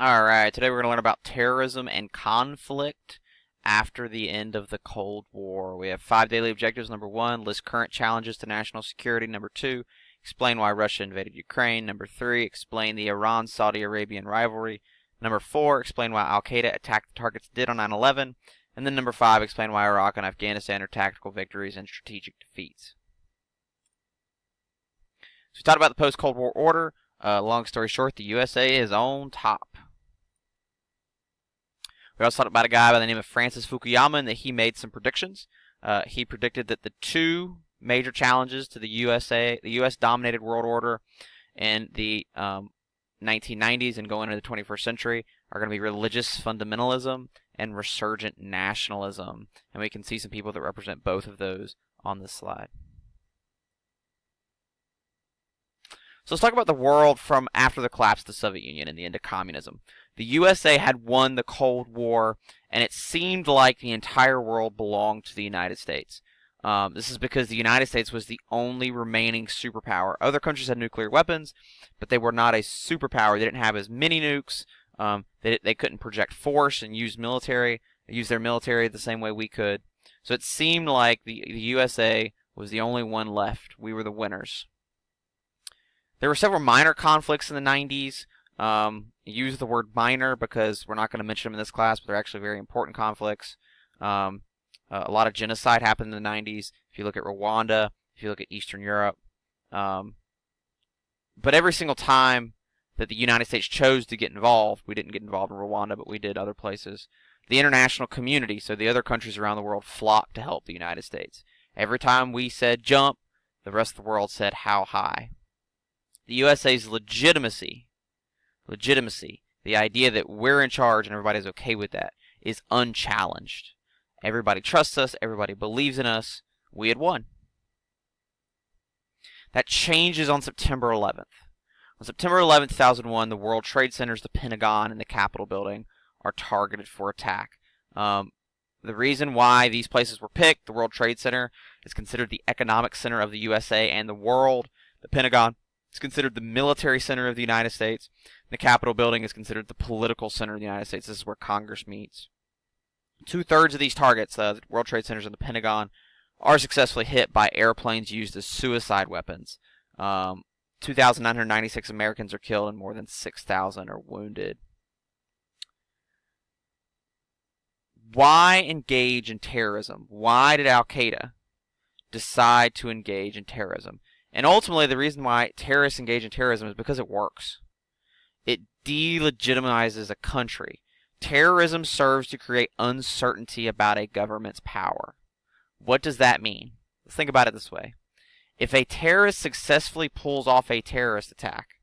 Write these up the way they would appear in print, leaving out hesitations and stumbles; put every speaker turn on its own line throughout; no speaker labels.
Alright, today we're going to learn about terrorism and conflict after the end of the Cold War. We have 5 daily objectives. Number 1, list current challenges to national security. Number 2, explain why Russia invaded Ukraine. Number 3, explain the Iran-Saudi Arabian rivalry. Number 4, explain why Al-Qaeda attacked the targets it did on 9/11. And then number 5, explain why Iraq and Afghanistan are tactical victories and strategic defeats. So we talked about the post-Cold War order. Long story short, the USA is on top. We also talked about a guy by the name of Francis Fukuyama and that he made some predictions. He predicted that the 2 major challenges to the US-dominated world order in the 1990s and going into the 21st century are going to be religious fundamentalism and resurgent nationalism. And we can see some people that represent both of those on this slide. So let's talk about the world from after the collapse of the Soviet Union and the end of communism. The USA had won the Cold War, and it seemed like the entire world belonged to the United States. This is because the United States was the only remaining superpower. Other countries had nuclear weapons, but they were not a superpower. They didn't have as many nukes. They couldn't project force and use their military the same way we could. So it seemed like the USA was the only one left. We were the winners. There were several minor conflicts in the 90s. Use the word minor because we're not going to mention them in this class, but they're actually very important conflicts. A lot of genocide happened in the 90s. If you look at Rwanda, if you look at Eastern Europe. But every single time that the United States chose to get involved, we didn't get involved in Rwanda, but we did other places. The international community, so the other countries around the world, flocked to help the United States. Every time we said jump, the rest of the world said how high. The USA's legitimacy, the idea that we're in charge and everybody's okay with that, is unchallenged. Everybody trusts us, everybody believes in us. We had won. That changes on September 11th. On September 11th, 2001, the World Trade Centers, the Pentagon, and the Capitol building are targeted for attack. The reason why these places were picked, the World Trade Center is considered the economic center of the USA and the world. The Pentagon is considered the military center of the United States. The Capitol building is considered the political center of the United States. This is where Congress meets. 2/3 of these targets, the World Trade Centers and the Pentagon, are successfully hit by airplanes used as suicide weapons. 2,996 Americans are killed and more than 6,000 are wounded. Why engage in terrorism? Why did Al-Qaeda decide to engage in terrorism? And ultimately, the reason why terrorists engage in terrorism is because it works. It delegitimizes a country. Terrorism serves to create uncertainty about a government's power. What does that mean? Let's think about it this way. If a terrorist successfully pulls off a terrorist attack,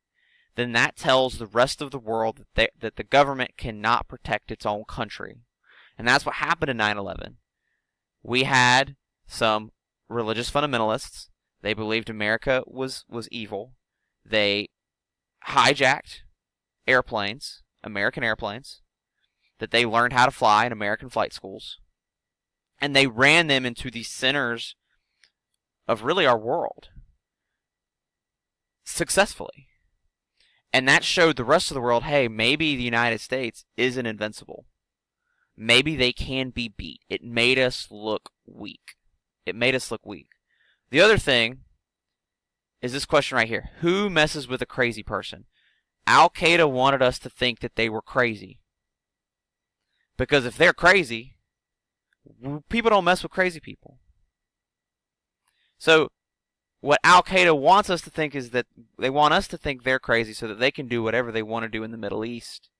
then that tells the rest of the world that the government cannot protect its own country. And that's what happened in 9/11. We had some religious fundamentalists. They believed America was evil. They hijacked airplanes, American airplanes, that they learned how to fly in American flight schools. And they ran them into the centers of really our world successfully. And that showed the rest of the world, hey, maybe the United States isn't invincible. Maybe they can be beat. It made us look weak. The other thing is this question right here. Who messes with a crazy person? Al-Qaeda wanted us to think that they were crazy. Because if they're crazy, people don't mess with crazy people. So what Al-Qaeda wants us to think is that they want us to think they're crazy so that they can do whatever they want to do in the Middle East,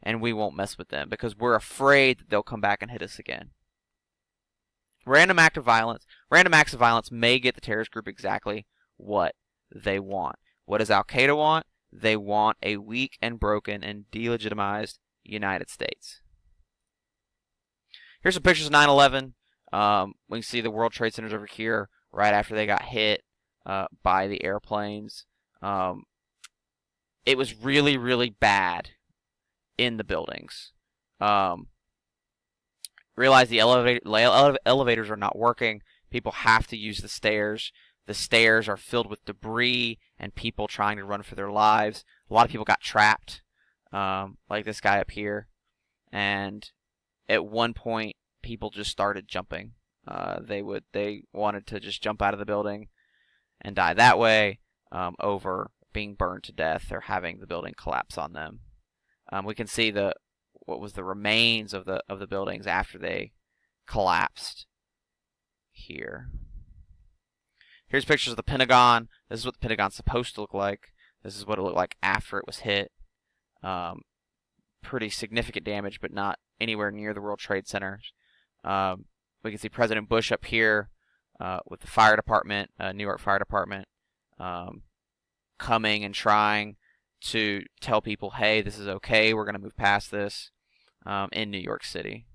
and we won't mess with them because we're afraid that they'll come back and hit us again. Random acts of violence may get the terrorist group exactly what they want. What does Al-Qaeda want? They want a weak and broken and delegitimized United States. Here's some pictures of 9/11. We can see the World Trade Centers over here right after they got hit by the airplanes. It was really, really bad in the buildings. Realize the elevators are not working. People have to use the stairs. The stairs are filled with debris and people trying to run for their lives. A lot of people got trapped. like this guy up here. And at one point, people just started jumping. They wanted to just jump out of the building and die that way, over being burned to death or having the building collapse on them. We can see what was the remains of the buildings after they collapsed here. Here's pictures of the Pentagon. This is what the Pentagon's supposed to look like. This is what it looked like after it was hit. Pretty significant damage, but not anywhere near the World Trade Center. We can see President Bush up here with the fire department, New York Fire Department, coming and trying to tell people, hey, this is okay, we're going to move past this, in New York City.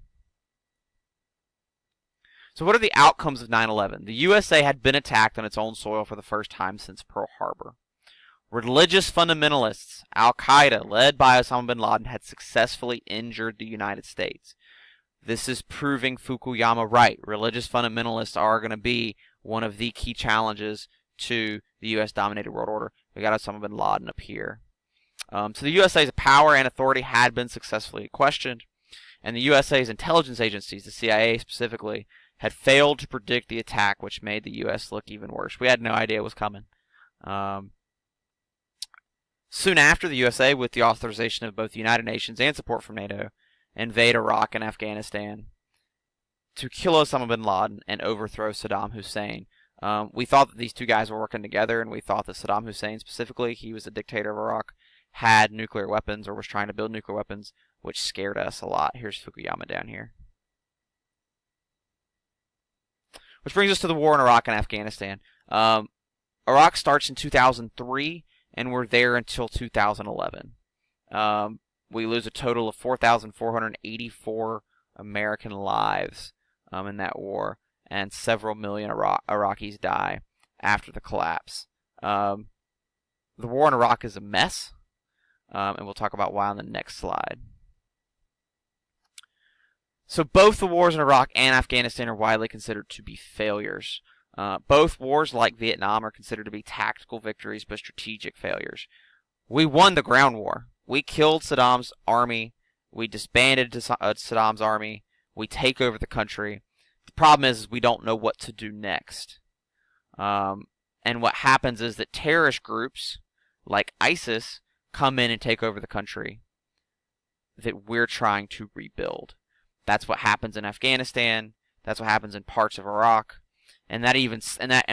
So what are the outcomes of 9/11? The USA had been attacked on its own soil for the first time since Pearl Harbor. Religious fundamentalists, Al-Qaeda, led by Osama bin Laden, had successfully injured the United States. This is proving Fukuyama right. Religious fundamentalists are going to be one of the key challenges to the U.S.-dominated world order. We got Osama bin Laden up here. So the USA's power and authority had been successfully questioned, and the USA's intelligence agencies, the CIA specifically, had failed to predict the attack, which made the U.S. look even worse. We had no idea it was coming. Soon after, the USA, with the authorization of both the United Nations and support from NATO, invade Iraq and Afghanistan to kill Osama bin Laden and overthrow Saddam Hussein. We thought that these two guys were working together, and we thought that Saddam Hussein specifically, he was the dictator of Iraq, had nuclear weapons or was trying to build nuclear weapons, which scared us a lot. Here's Fukuyama down here. Which brings us to the war in Iraq and Afghanistan. Iraq starts in 2003, and we're there until 2011. We lose a total of 4,484 American lives in that war, and several million Iraqis die after the collapse. The war in Iraq is a mess, and we'll talk about why on the next slide. So both the wars in Iraq and Afghanistan are widely considered to be failures. Both wars, like Vietnam, are considered to be tactical victories but strategic failures. We won the ground war. We killed Saddam's army. We disbanded Saddam's army. We take over the country. The problem is we don't know what to do next. And what happens is that terrorist groups like ISIS come in and take over the country that we're trying to rebuild. That's what happens in Afghanistan. That's what happens in parts of Iraq. And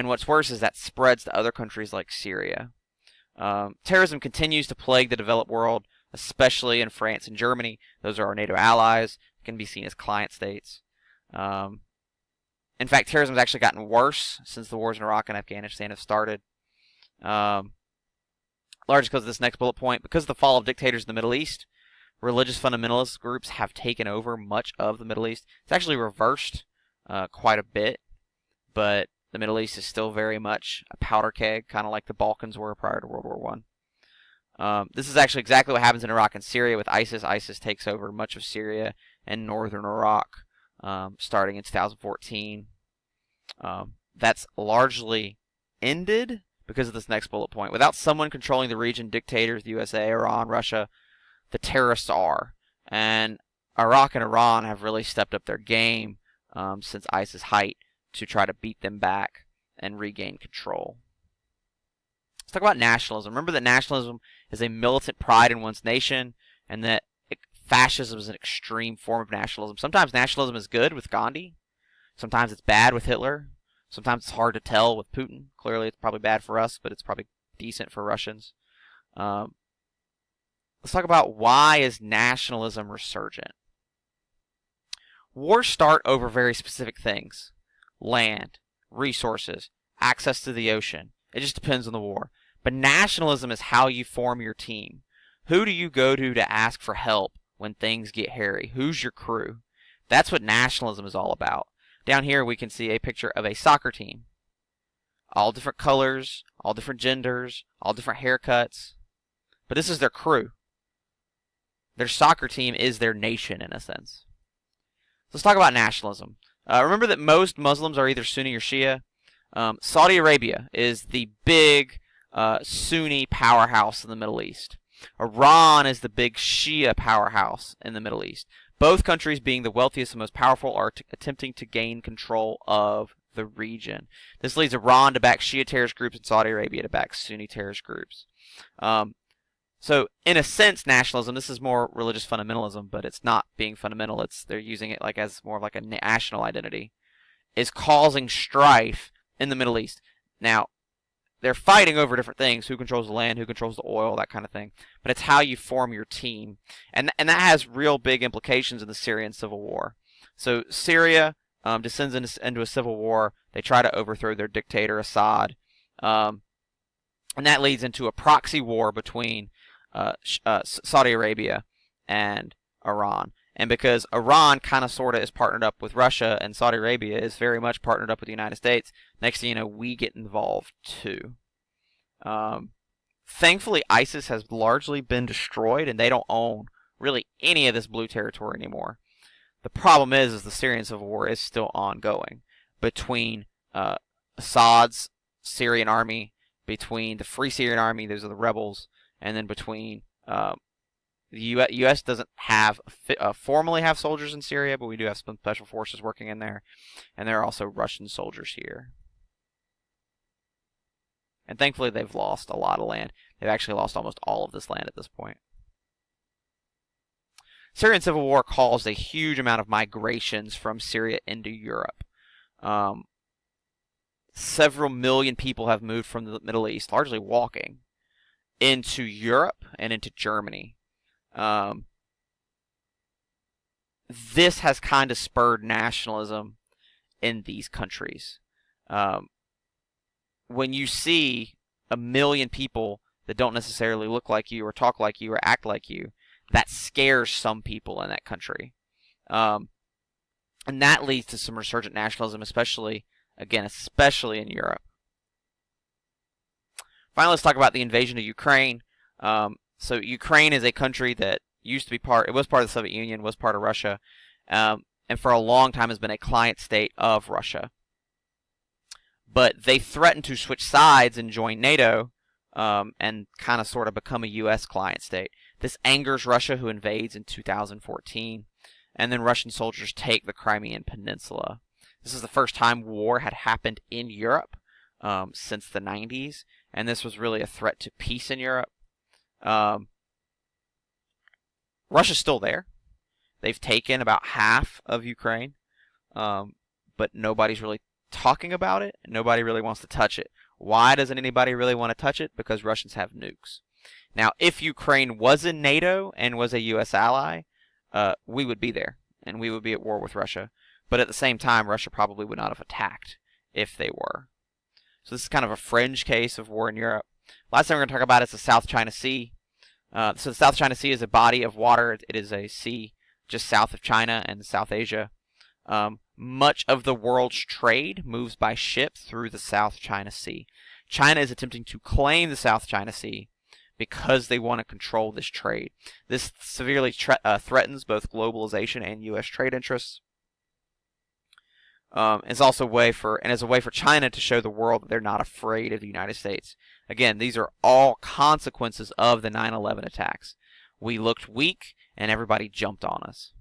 what's worse is that spreads to other countries like Syria. Terrorism continues to plague the developed world, especially in France and Germany. Those are our NATO allies, can be seen as client states. In fact, terrorism has actually gotten worse since the wars in Iraq and Afghanistan have started. Largely because of this next bullet point. Because of the fall of dictators in the Middle East, religious fundamentalist groups have taken over much of the Middle East. It's actually reversed quite a bit, but the Middle East is still very much a powder keg, kind of like the Balkans were prior to World War I. This is actually exactly what happens in Iraq and Syria with ISIS. ISIS takes over much of Syria and northern Iraq starting in 2014. That's largely ended because of this next bullet point. Without someone controlling the region, dictators, the USA, Iran, Russia, the terrorists are. And Iraq and Iran have really stepped up their game since ISIS' height to try to beat them back and regain control. Let's talk about nationalism. Remember that nationalism is a militant pride in one's nation, and that fascism is an extreme form of nationalism. Sometimes nationalism is good with Gandhi. Sometimes it's bad with Hitler. Sometimes it's hard to tell with Putin. Clearly it's probably bad for us, but it's probably decent for Russians. Let's talk about why is nationalism resurgent. Wars start over very specific things. Land, resources, access to the ocean. It just depends on the war. But nationalism is how you form your team. Who do you go to ask for help when things get hairy? Who's your crew? That's what nationalism is all about. Down here we can see a picture of a soccer team. All different colors, all different genders, all different haircuts. But this is their crew. Their soccer team is their nation in a sense. Let's talk about nationalism. Remember that most Muslims are either Sunni or Shia. Saudi Arabia is the big Sunni powerhouse in the Middle East. Iran is the big Shia powerhouse in the Middle East. Both countries, being the wealthiest and most powerful, are attempting to gain control of the region. This leads Iran to back Shia terrorist groups and Saudi Arabia to back Sunni terrorist groups. So, in a sense, nationalism, this is more religious fundamentalism, but it's not being fundamental. They're using it like as more of like a national identity, is causing strife in the Middle East. Now, they're fighting over different things: who controls the land, who controls the oil, that kind of thing. But it's how you form your team, and that has real big implications in the Syrian civil war. So Syria descends into a civil war. They try to overthrow their dictator Assad, and that leads into a proxy war between Saudi Arabia and Iran. And because Iran kind of sort of is partnered up with Russia, and Saudi Arabia is very much partnered up with the United States, next thing you know, we get involved too. Thankfully, ISIS has largely been destroyed, and they don't own really any of this blue territory anymore. The problem is the Syrian civil war is still ongoing between Assad's Syrian army, between the Free Syrian Army, those are the rebels, and then between the U.S. doesn't have formally have soldiers in Syria, but we do have some special forces working in there, and there are also Russian soldiers here. And thankfully, they've lost a lot of land. They've actually lost almost all of this land at this point. Syrian civil war caused a huge amount of migrations from Syria into Europe. Several million people have moved from the Middle East, largely walking, into Europe and into Germany. This has kind of spurred nationalism in these countries. When you see 1 million people that don't necessarily look like you or talk like you or act like you, that scares some people in that country. And that leads to some resurgent nationalism, especially in Europe. Finally, let's talk about the invasion of Ukraine. So Ukraine is a country that used to be it was part of the Soviet Union, was part of Russia, and for a long time has been a client state of Russia. But they threatened to switch sides and join NATO, and kind of sort of become a U.S. client state. This angers Russia, who invades in 2014, and then Russian soldiers take the Crimean Peninsula. This is the first time war had happened in Europe since the 90s, and this was really a threat to peace in Europe. Russia's still there. They've taken about half of Ukraine, but nobody's really talking about it. Nobody really wants to touch it. Why doesn't anybody really want to touch it? Because Russians have nukes. Now, if Ukraine was in NATO and was a U.S. ally, we would be there, and we would be at war with Russia. But at the same time, Russia probably would not have attacked if they were. So this is kind of a fringe case of war in Europe. Last thing we're going to talk about is the South China Sea. So the South China Sea is a body of water. It is a sea just south of China and South Asia. Much of the world's trade moves by ship through the South China Sea. China is attempting to claim the South China Sea because they want to control this trade. This severely threatens both globalization and U.S. trade interests. It's also a way for China to show the world that they're not afraid of the United States. Again, these are all consequences of the 9/11 attacks. We looked weak, and everybody jumped on us.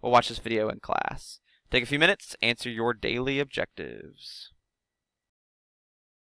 We'll watch this video in class. Take a few minutes to answer your daily objectives.